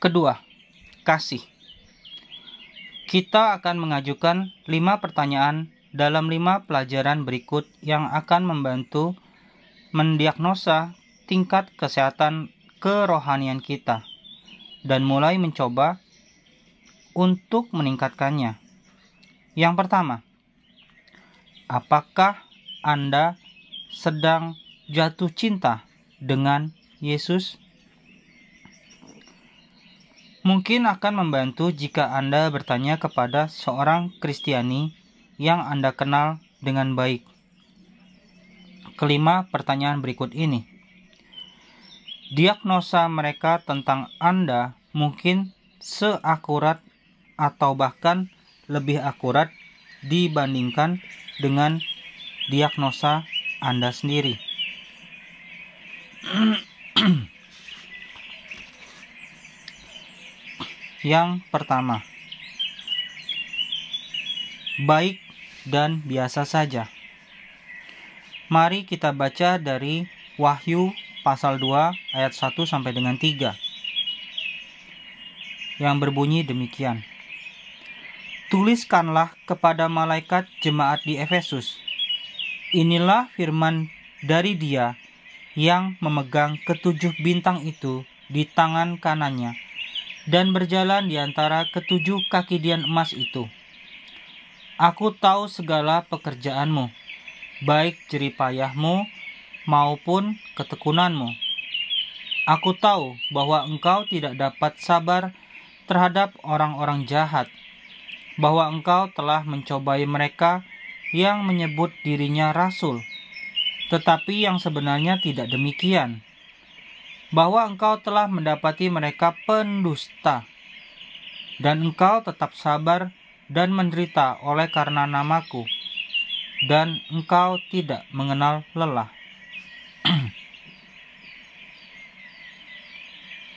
Kedua, kasih. Kita akan mengajukan 5 pertanyaan dalam 5 pelajaran berikut yang akan membantu mendiagnosa tingkat kesehatan kerohanian kita dan mulai mencoba untuk meningkatkannya. Yang pertama, apakah Anda sedang jatuh cinta dengan Yesus? Mungkin akan membantu jika Anda bertanya kepada seorang Kristiani yang Anda kenal dengan baik. Kelima pertanyaan berikut ini. Diagnosa mereka tentang Anda mungkin seakurat atau bahkan lebih akurat dibandingkan dengan diagnosa Anda sendiri. Yang pertama, baik dan biasa saja. Mari kita baca dari Wahyu pasal 2 ayat 1 sampai dengan 3. Yang berbunyi demikian. Tuliskanlah kepada malaikat jemaat di Efesus. Inilah firman dari Dia yang memegang ketujuh bintang itu di tangan kanannya dan berjalan di antara ketujuh kaki dian emas itu. Aku tahu segala pekerjaanmu, baik jeripayahmu maupun ketekunanmu. Aku tahu bahwa engkau tidak dapat sabar terhadap orang-orang jahat, bahwa engkau telah mencobai mereka yang menyebut dirinya rasul, tetapi yang sebenarnya tidak demikian, bahwa engkau telah mendapati mereka pendusta, dan engkau tetap sabar dan menderita oleh karena namaku, dan engkau tidak mengenal lelah.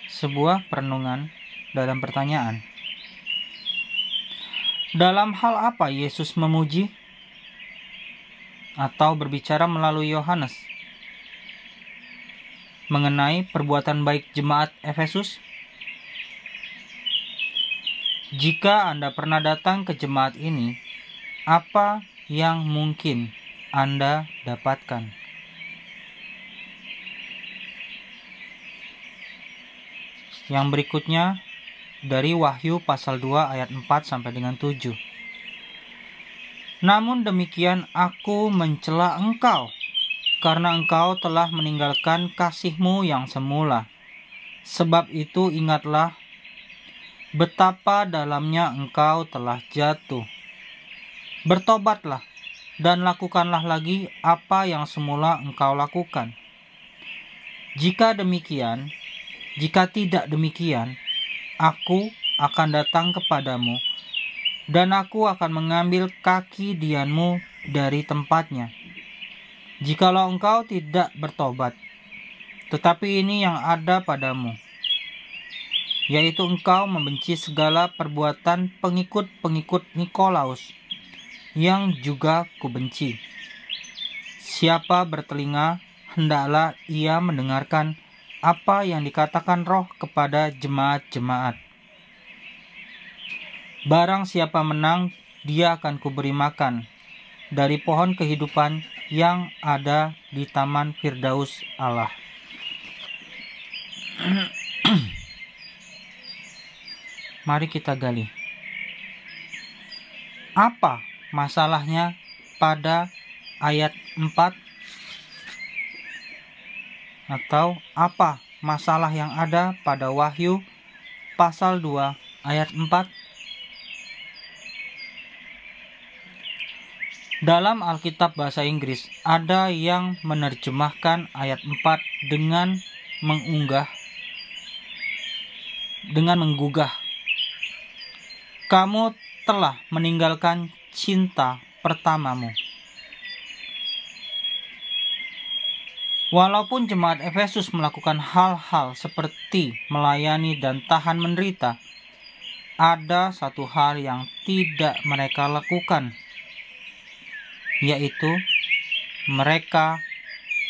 Sebuah perenungan dalam pertanyaan. Dalam hal apa Yesus memuji atau berbicara melalui Yohanes mengenai perbuatan baik jemaat Efesus? Jika Anda pernah datang ke jemaat ini, apa yang mungkin Anda dapatkan? Yang berikutnya dari Wahyu pasal 2 ayat 4 sampai dengan 7. Namun demikian aku mencela engkau, karena engkau telah meninggalkan kasihmu yang semula. Sebab itu ingatlah betapa dalamnya engkau telah jatuh. Bertobatlah dan lakukanlah lagi apa yang semula engkau lakukan. Jika tidak demikian, aku akan datang kepadamu dan aku akan mengambil kaki dianmu dari tempatnya. Jikalau engkau tidak bertobat, tetapi ini yang ada padamu, yaitu engkau membenci segala perbuatan pengikut-pengikut Nikolaus, yang juga kubenci. Siapa bertelinga, hendaklah ia mendengarkan apa yang dikatakan Roh kepada jemaat-jemaat. Barang siapa menang, dia akan kuberi makan dari pohon kehidupan yang ada di taman Firdaus Allah. Mari kita gali. Apa masalahnya pada ayat 4? Atau apa masalah yang ada pada Wahyu pasal 2 ayat 4? Dalam Alkitab bahasa Inggris, ada yang menerjemahkan ayat 4 dengan menggugah. Kamu telah meninggalkan cinta pertamamu. Walaupun jemaat Efesus melakukan hal-hal seperti melayani dan tahan menderita, ada satu hal yang tidak mereka lakukan, yaitu mereka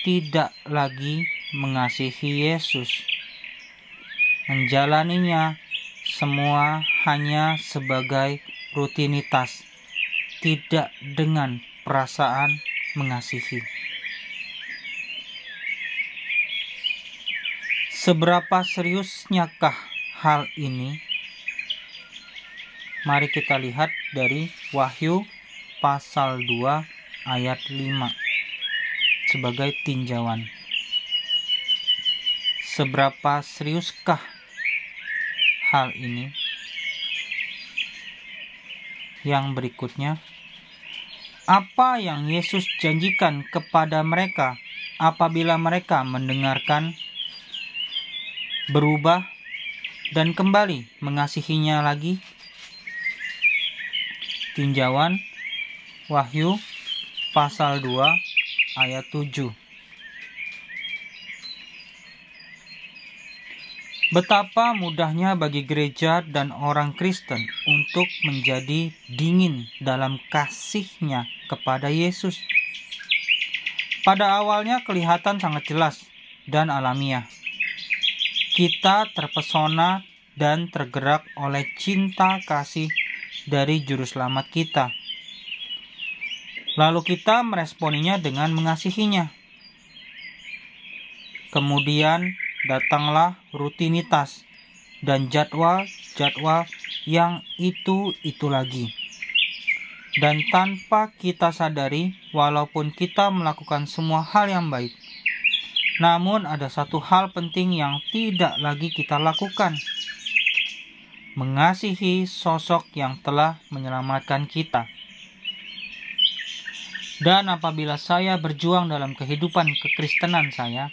tidak lagi mengasihi Yesus, menjalaninya semua hanya sebagai rutinitas, tidak dengan perasaan mengasihi. Seberapa seriusnyakah hal ini? Mari kita lihat dari Wahyu pasal 2 ayat 5 sebagai tinjauan. Seberapa seriuskah hal ini? Yang berikutnya, apa yang Yesus janjikan kepada mereka apabila mereka mendengarkan, berubah, dan kembali mengasihinya lagi? Tinjauan Wahyu pasal 2 ayat 7. Betapa mudahnya bagi gereja dan orang Kristen untuk menjadi dingin dalam kasihnya kepada Yesus. Pada awalnya kelihatan sangat jelas dan alamiah. Kita terpesona dan tergerak oleh cinta kasih dari Juru Selamat kita. Lalu kita meresponinya dengan mengasihinya. Kemudian datanglah rutinitas dan jadwal-jadwal yang itu lagi. Dan tanpa kita sadari, walaupun kita melakukan semua hal yang baik, namun ada satu hal penting yang tidak lagi kita lakukan: mengasihi sosok yang telah menyelamatkan kita. Dan apabila saya berjuang dalam kehidupan kekristenan saya,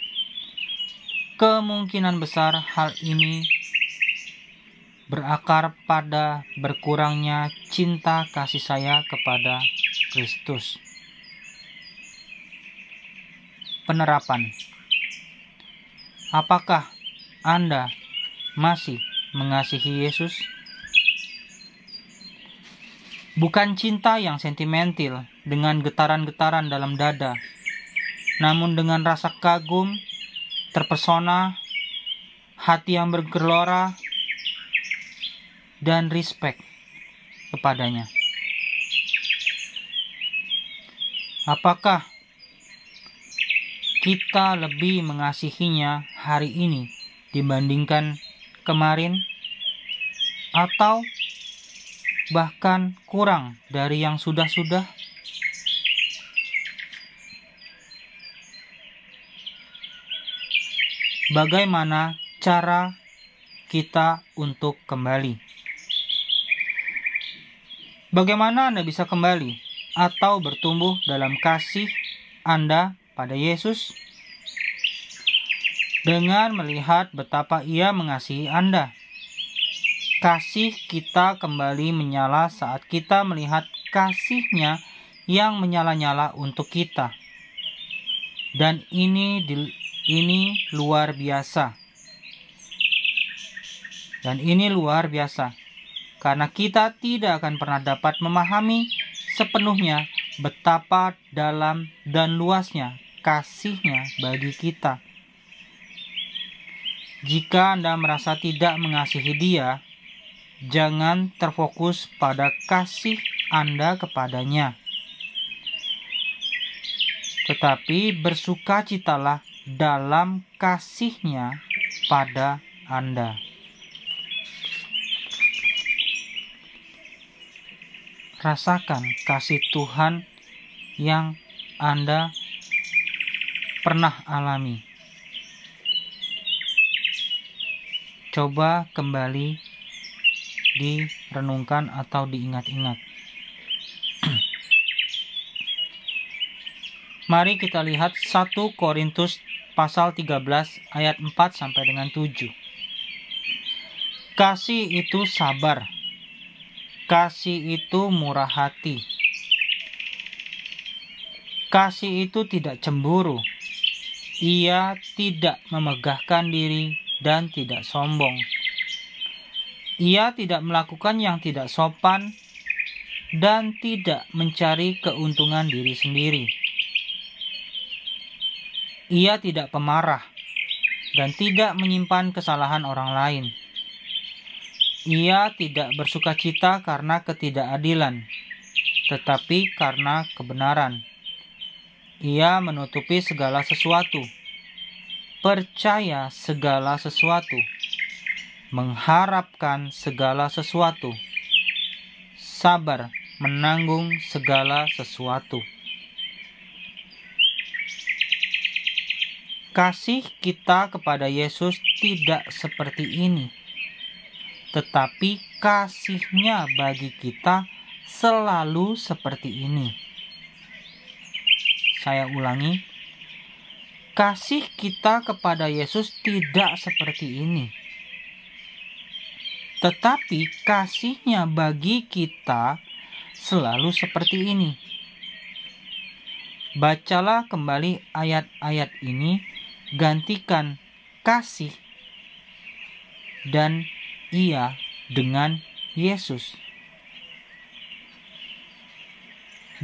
kemungkinan besar hal ini berakar pada berkurangnya cinta kasih saya kepada Kristus. Penerapan. Apakah Anda masih mengasihi Yesus? Bukan cinta yang sentimental dengan getaran-getaran dalam dada, namun dengan rasa kagum, terpesona, hati yang bergelora, dan respect kepadanya. Apakah kita lebih mengasihinya hari ini dibandingkan kemarin, atau bahkan kurang dari yang sudah-sudah? Bagaimana cara kita untuk kembali? Bagaimana Anda bisa kembali atau bertumbuh dalam kasih Anda pada Yesus? Dengan melihat betapa Ia mengasihi Anda. Kasih kita kembali menyala saat kita melihat kasih-Nya yang menyala-nyala untuk kita. Dan ini luar biasa. Dan ini luar biasa. Karena kita tidak akan pernah dapat memahami sepenuhnya betapa dalam dan luasnya kasih-Nya bagi kita. Jika Anda merasa tidak mengasihi Dia, jangan terfokus pada kasih Anda kepadanya. Tetapi bersukacitalah dalam kasih-Nya pada Anda. Rasakan kasih Tuhan yang Anda pernah alami. Coba kembali direnungkan atau diingat-ingat. Mari kita lihat 1 Korintus pasal 13 ayat 4 sampai dengan 7. Kasih itu sabar. Kasih itu murah hati. Kasih itu tidak cemburu. Ia tidak memegahkan diri dan tidak sombong. Ia tidak melakukan yang tidak sopan dan tidak mencari keuntungan diri sendiri. Ia tidak pemarah dan tidak menyimpan kesalahan orang lain. Ia tidak bersukacita karena ketidakadilan, tetapi karena kebenaran. Ia menutupi segala sesuatu, percaya segala sesuatu, mengharapkan segala sesuatu, sabar menanggung segala sesuatu. Kasih kita kepada Yesus tidak seperti ini, tetapi kasih-Nya bagi kita selalu seperti ini. Saya ulangi, kasih kita kepada Yesus tidak seperti ini, tetapi kasih-Nya bagi kita selalu seperti ini. Bacalah kembali ayat-ayat ini, gantikan kasih dan ia dengan Yesus.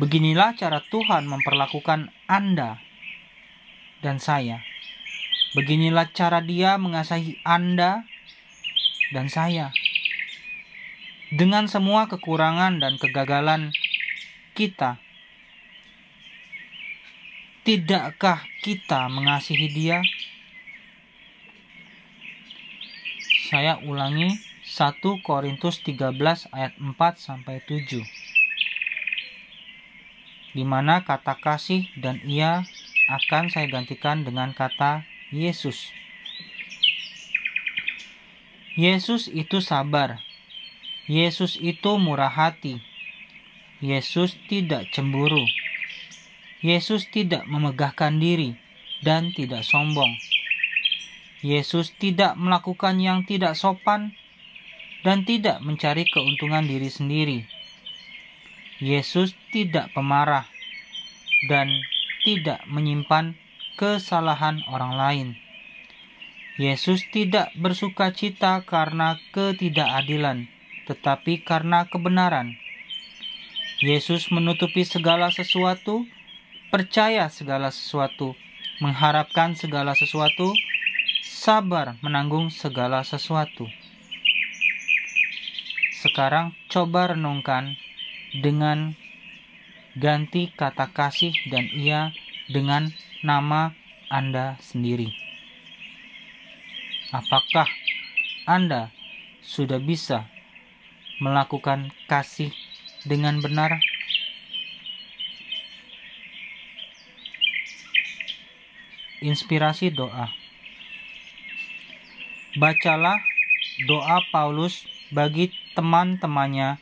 Beginilah cara Tuhan memperlakukan Anda dan saya. Beginilah cara Dia mengasihi Anda dan saya. Dengan semua kekurangan dan kegagalan kita, tidakkah kita mengasihi Dia? Saya ulangi, 1 Korintus 13 ayat 4-7. Di mana kata kasih dan ia akan saya gantikan dengan kata Yesus. Yesus itu sabar. Yesus itu murah hati. Yesus tidak cemburu. Yesus tidak memegahkan diri dan tidak sombong. Yesus tidak melakukan yang tidak sopan dan tidak mencari keuntungan diri sendiri. Yesus tidak pemarah dan tidak menyimpan kesalahan orang lain. Yesus tidak bersukacita karena ketidakadilan, tetapi karena kebenaran. Yesus menutupi segala sesuatu, percaya segala sesuatu, mengharapkan segala sesuatu, sabar menanggung segala sesuatu. Sekarang coba renungkan dengan ganti kata kasih dan ia dengan nama Anda sendiri. Apakah Anda sudah bisa melakukan kasih dengan benar? Inspirasi doa. Bacalah doa Paulus bagi teman-temannya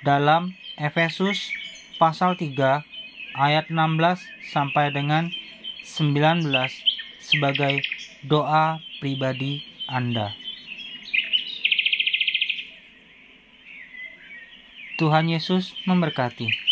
dalam Efesus pasal 3 ayat 16 sampai dengan 19 sebagai doa pribadi Anda. Tuhan Yesus memberkati.